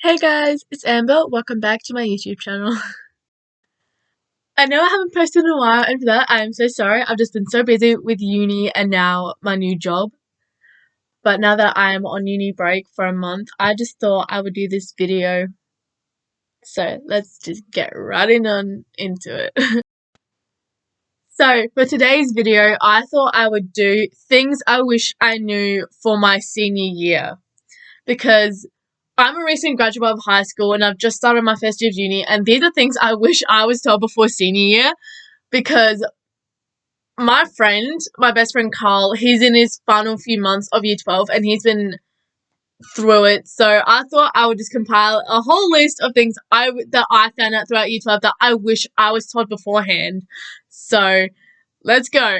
Hey guys, it's Amber. Welcome back to my YouTube channel. I know I haven't posted in a while, and for that, I am so sorry. I've just been so busy with uni and now my new job. But now that I am on uni break for a month, I just thought I would do this video. So let's just get right into it. So for today's video, I thought I would do things I wish I knew for my senior year. Because I'm a recent graduate of high school and I've just started my first year of uni, and these are things I wish I was told before senior year, because my best friend Carl, he's in his final few months of year 12 and he's been through it. So I thought I would just compile a whole list of things that I found out throughout year 12 that I wish I was told beforehand. So let's go.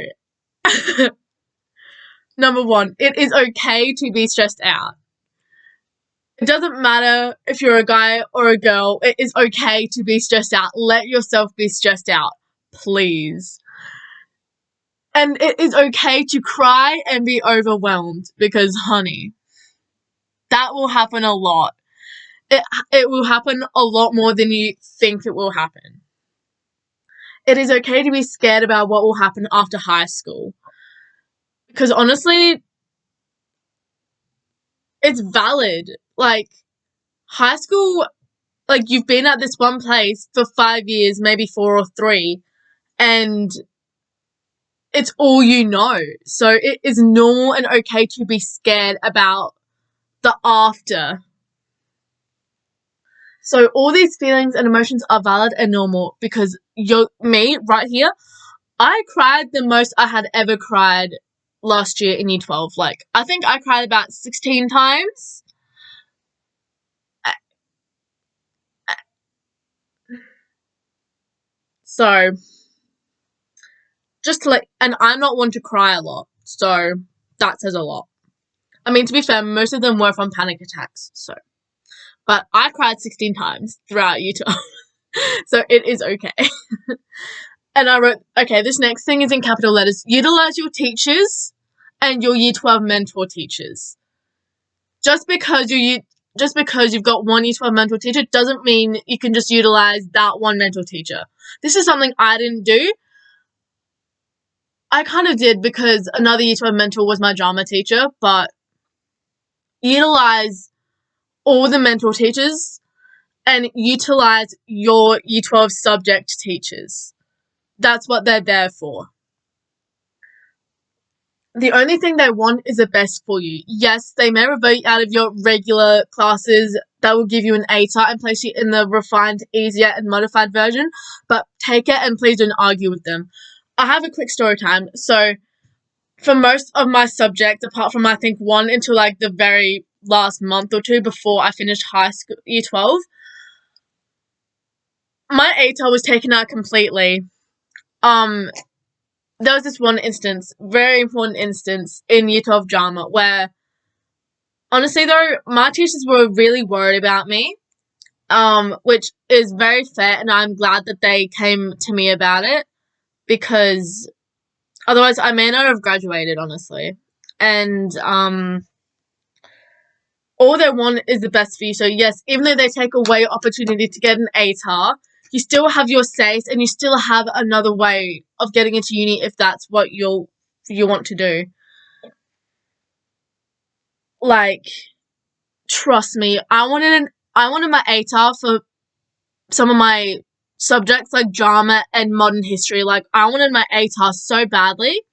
Number 1, it is okay to be stressed out. It doesn't matter if you're a guy or a girl, it is okay to be stressed out. Let yourself be stressed out, please. And it is okay to cry and be overwhelmed, because, honey, that will happen a lot. It will happen a lot more than you think it will happen. It is okay to be scared about what will happen after high school. Because honestly, it's valid. Like, high school, like, you've been at this one place for 5 years, maybe 4 or 3, and it's all you know. So it is normal and okay to be scared about the after. So all these feelings and emotions are valid and normal, because me right here, I cried the most I had ever cried last year in year 12. Like, I think I cried about 16 times. So, and I'm not one to cry a lot, so that says a lot. I mean, to be fair, most of them were from panic attacks, so. But I cried 16 times throughout year 12, so it is okay. And I wrote, okay, this next thing is in capital letters. Utilize your teachers and your year 12 mentor teachers. Just because you've got one year 12 mentor teacher doesn't mean you can just utilize that one mentor teacher. This is something I didn't do. I kind of did because another year 12 mentor was my drama teacher, but utilize all the mentor teachers and utilize your year 12 subject teachers. That's what they're there for. The only thing they want is the best for you. Yes, they may revoke you out of your regular classes that will give you an ATAR and place you in the refined, easier, and modified version, but take it and please don't argue with them. I have a quick story time. So, for most of my subjects, apart from I think one until like the very last month or two before I finished high school, year 12, my ATAR was taken out completely. There was this one instance, very important instance in year 12 drama, where honestly though, my teachers were really worried about me, which is very fair, and I'm glad that they came to me about it, because otherwise I may not have graduated, honestly. And all they want is the best for you. So yes, even though they take away your opportunity to get an ATAR, you still have your SACE and you still have another way of getting into uni if that's what you want to do. Like, trust me, I wanted my ATAR for some of my subjects like drama and modern history. Like, I wanted my ATAR so badly.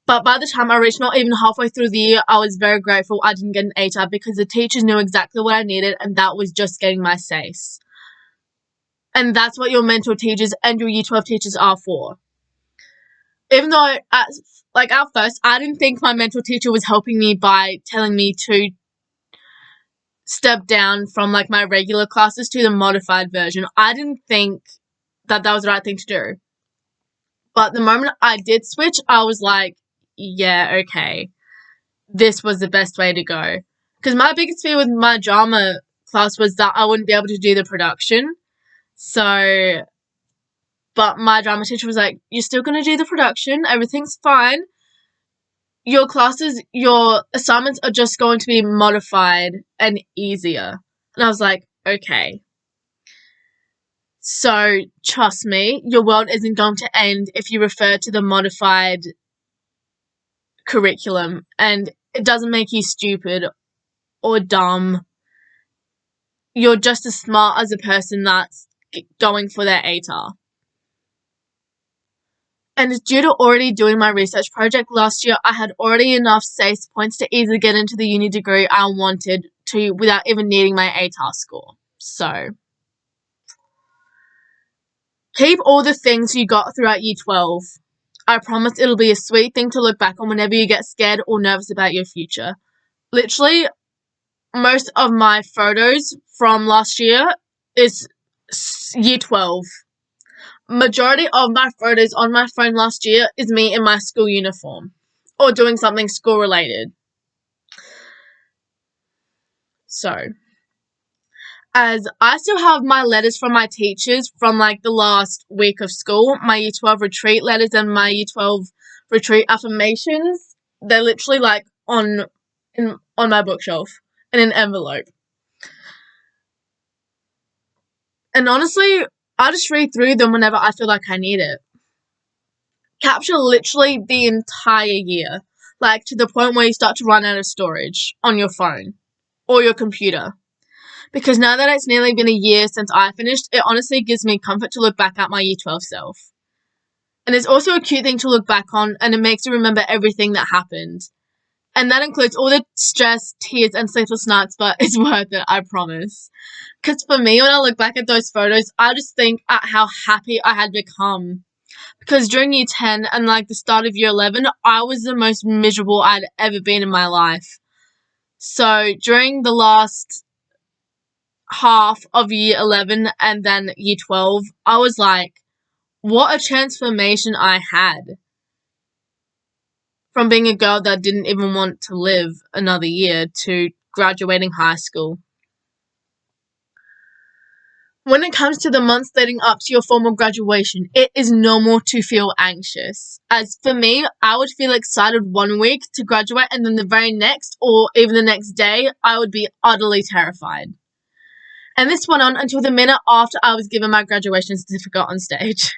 But by the time I reached not even halfway through the year, I was very grateful I didn't get an ATAR, because the teachers knew exactly what I needed, and that was just getting my SACE. And that's what your mentor teachers and your year 12 teachers are for. Even though, at first, I didn't think my mentor teacher was helping me by telling me to step down from, like, my regular classes to the modified version. I didn't think that was the right thing to do. But the moment I did switch, I was like, yeah, okay, this was the best way to go. Because my biggest fear with my drama class was that I wouldn't be able to do the production. So, but my drama teacher was like, you're still going to do the production, everything's fine. Your assignments are just going to be modified and easier. And I was like, okay. So, trust me, your world isn't going to end if you refer to the modified curriculum, and it doesn't make you stupid or dumb. You're just as smart as a person that's going for their ATAR. And due to already doing my research project last year, I had already enough SACE points to easily get into the uni degree I wanted to without even needing my ATAR score. So, keep all the things you got throughout year 12. I promise it'll be a sweet thing to look back on whenever you get scared or nervous about your future. Literally, most of my photos from last year is year 12. Majority of my photos on my phone last year is me in my school uniform or doing something school related. So, as I still have my letters from my teachers from like the last week of school, my year 12 retreat letters and my year 12 retreat affirmations, they're literally like on my bookshelf in an envelope. And honestly, I just read through them whenever I feel like I need it. Capture literally the entire year, like to the point where you start to run out of storage on your phone or your computer. Because now that it's nearly been a year since I finished, it honestly gives me comfort to look back at my year 12 self. And it's also a cute thing to look back on, and it makes you remember everything that happened. And that includes all the stress, tears, and sleepless nights, but it's worth it, I promise. Because for me, when I look back at those photos, I just think at how happy I had become. Because during year 10 and like the start of year 11, I was the most miserable I'd ever been in my life. So during the last half of year 11 and then year 12, I was like, what a transformation I had. From being a girl that didn't even want to live another year to graduating high school. When it comes to the months leading up to your formal graduation, it is normal to feel anxious. As for me, I would feel excited one week to graduate, and then the very next, or even the next day, I would be utterly terrified. And this went on until the minute after I was given my graduation certificate on stage.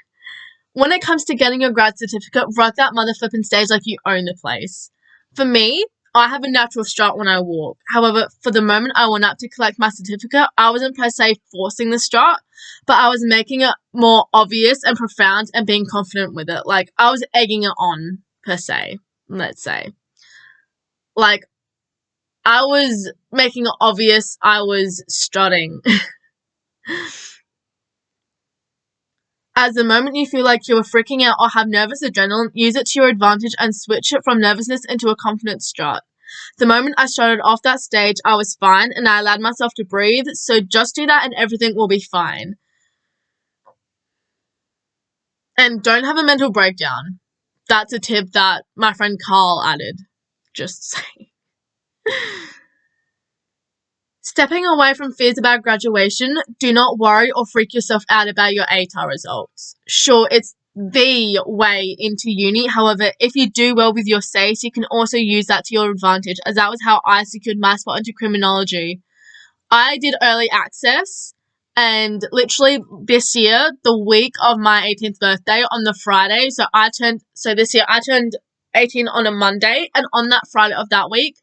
When it comes to getting your grad certificate, rock that mother flipping stage like you own the place. For me, I have a natural strut when I walk. However, for the moment I went up to collect my certificate, I wasn't per se forcing the strut, but I was making it more obvious and profound and being confident with it. Like, I was egging it on, per se, let's say. Like, I was making it obvious I was strutting. As the moment you feel like you are freaking out or have nervous adrenaline, use it to your advantage and switch it from nervousness into a confident strut. The moment I started off that stage, I was fine and I allowed myself to breathe, so just do that and everything will be fine. And don't have a mental breakdown. That's a tip that my friend Karl added. Just saying. Stepping away from fears about graduation, do not worry or freak yourself out about your ATAR results. Sure, it's the way into uni. However, if you do well with your SACE, you can also use that to your advantage, as that was how I secured my spot into criminology. I did early access, and literally this year, the week of my 18th birthday, on the Friday, so this year I turned 18 on a Monday, and on that Friday of that week,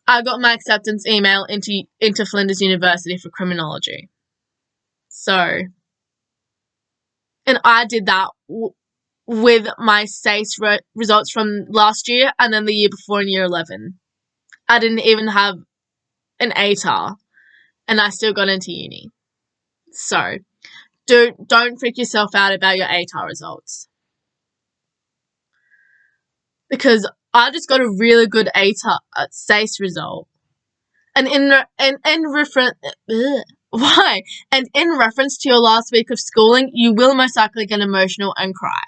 I got my acceptance email into Flinders University for criminology. So, and I did that with my SACE results from last year and then the year before in year 11. I didn't even have an ATAR, and I still got into uni. So, don't freak yourself out about your ATAR results. Because I just got a really good ATAR SACE result. And in reference to your last week of schooling, you will most likely get emotional and cry.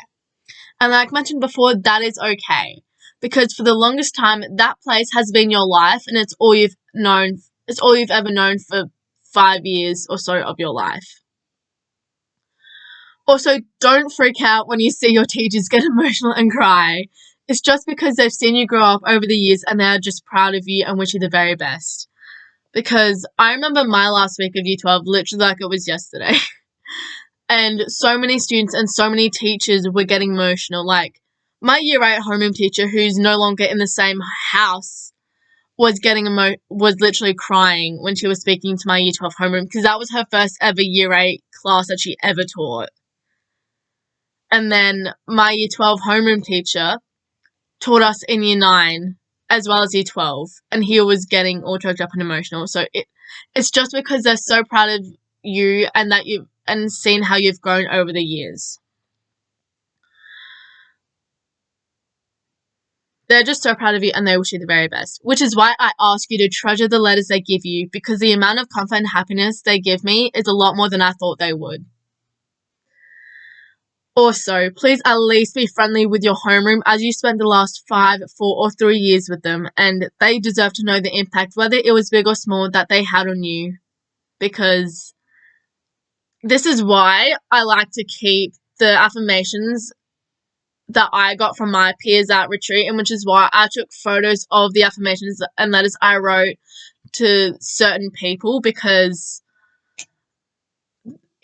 And like mentioned before, that is okay. Because for the longest time, that place has been your life, and it's all you've known. It's all you've ever known for 5 years or so of your life. Also, don't freak out when you see your teachers get emotional and cry. It's just because they've seen you grow up over the years and they are just proud of you and wish you the very best. because I remember my last week of Year 12 literally like it was yesterday. And so many students and so many teachers were getting emotional. Like, my Year 8 homeroom teacher, who's no longer in the same house, was was literally crying when she was speaking to my Year 12 homeroom, because that was her first ever Year 8 class that she ever taught. And then my Year 12 homeroom teacher taught us in Year 9 as well as Year 12, and he was getting all choked up and emotional. So it's just because they're so proud of you and that you've and seen how you've grown over the years. They're just so proud of you and they wish you the very best, which is why I ask you to treasure the letters they give you, because the amount of comfort and happiness they give me is a lot more than I thought they would. Also, please at least be friendly with your homeroom, as you spent the last 5, 4, or 3 years with them, and they deserve to know the impact, whether it was big or small, that they had on you, because this is why I like to keep the affirmations that I got from my peers at retreat, and which is why I took photos of the affirmations and letters I wrote to certain people, because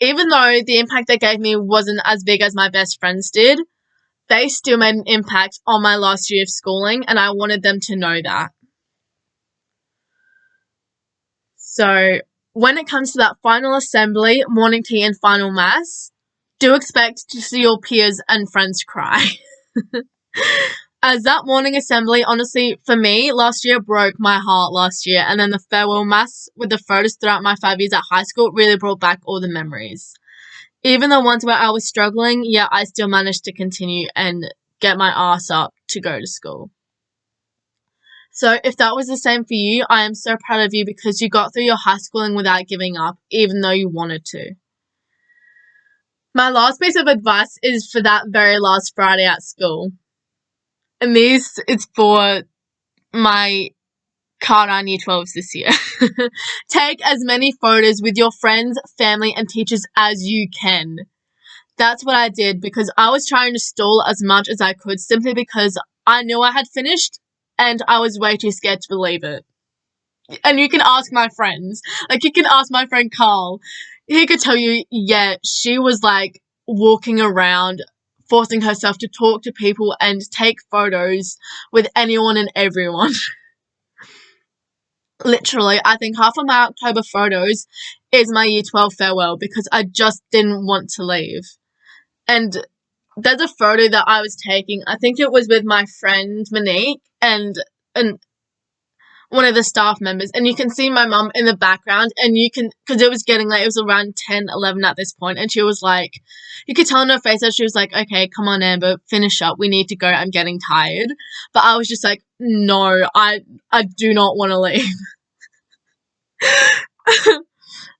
even though the impact they gave me wasn't as big as my best friends did, they still made an impact on my last year of schooling, and I wanted them to know that. So when it comes to that final assembly, morning tea, and final mass, do expect to see your peers and friends cry. As that morning assembly, honestly, for me, last year broke my heart last year, and then the farewell mass with the photos throughout my 5 years at high school really brought back all the memories. Even the ones where I was struggling, yeah, I still managed to continue and get my ass up to go to school. So if that was the same for you, I am so proud of you, because you got through your high schooling without giving up, even though you wanted to. My last piece of advice is for that very last Friday at school. And this is for my karl Year 12s this year. Take as many photos with your friends, family, and teachers as you can. That's what I did, because I was trying to stall as much as I could, simply because I knew I had finished and I was way too scared to believe it. And you can ask my friends. Like, you can ask my friend Karl. He could tell you, yeah, she was like walking around, forcing herself to talk to people and take photos with anyone and everyone. Literally, I think half of my October photos is my Year 12 farewell, because I just didn't want to leave. And there's a photo that I was taking. I think it was with my friend Monique and one of the staff members, and you can see my mum in the background, and you can, because it was getting late, it was around 10, 11 at this point, and she was like, you could tell in her face that she was like, okay, come on, Amber, finish up, we need to go, I'm getting tired. But I was just like, no, I do not want to leave.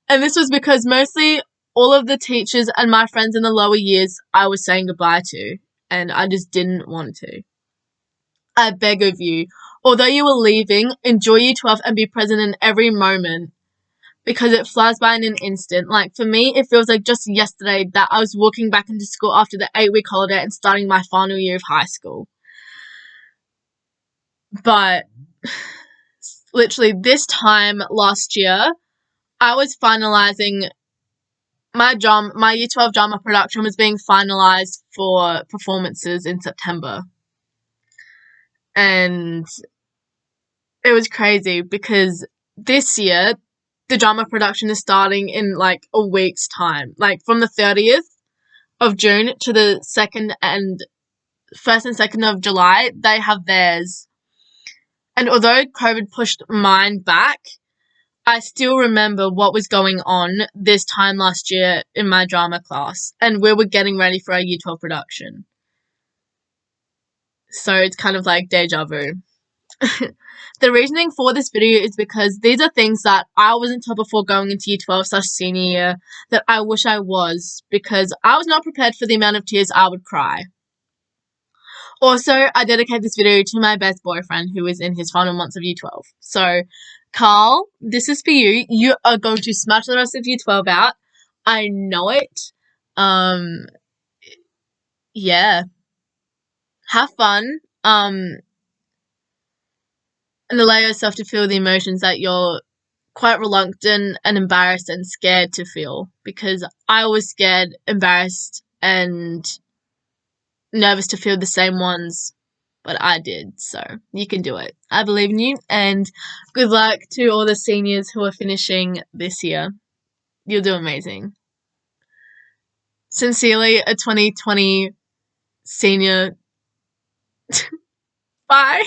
And this was because mostly all of the teachers and my friends in the lower years I was saying goodbye to, and I just didn't want to. I beg of you, although you were leaving, enjoy Year 12 and be present in every moment, because it flies by in an instant. Like, for me, it feels like just yesterday that I was walking back into school after the 8-week holiday and starting my final year of high school. But literally this time last year, I was finalizing my Year 12 drama production was being finalized for performances in September. And it was crazy, because this year the drama production is starting in like a week's time. Like, from the 30th of June to the 1st and 2nd of July, they have theirs. And although COVID pushed mine back, I still remember what was going on this time last year in my drama class, and we were getting ready for our Year 12 production. So it's kind of like deja vu. The reasoning for this video is because these are things that I wasn't taught before going into Year 12/senior year that I wish I was, because I was not prepared for the amount of tears I would cry. Also, I dedicate this video to my best boyfriend, who is in his final months of Year 12. So, Karl, this is for you. You are going to smash the rest of Year 12 out. I know it. Yeah. Have fun. And allow yourself to feel the emotions that you're quite reluctant and embarrassed and scared to feel, because I was scared, embarrassed, and nervous to feel the same ones, but I did. So you can do it. I believe in you, and good luck to all the seniors who are finishing this year. You'll do amazing. Sincerely, a 2020 senior. Bye.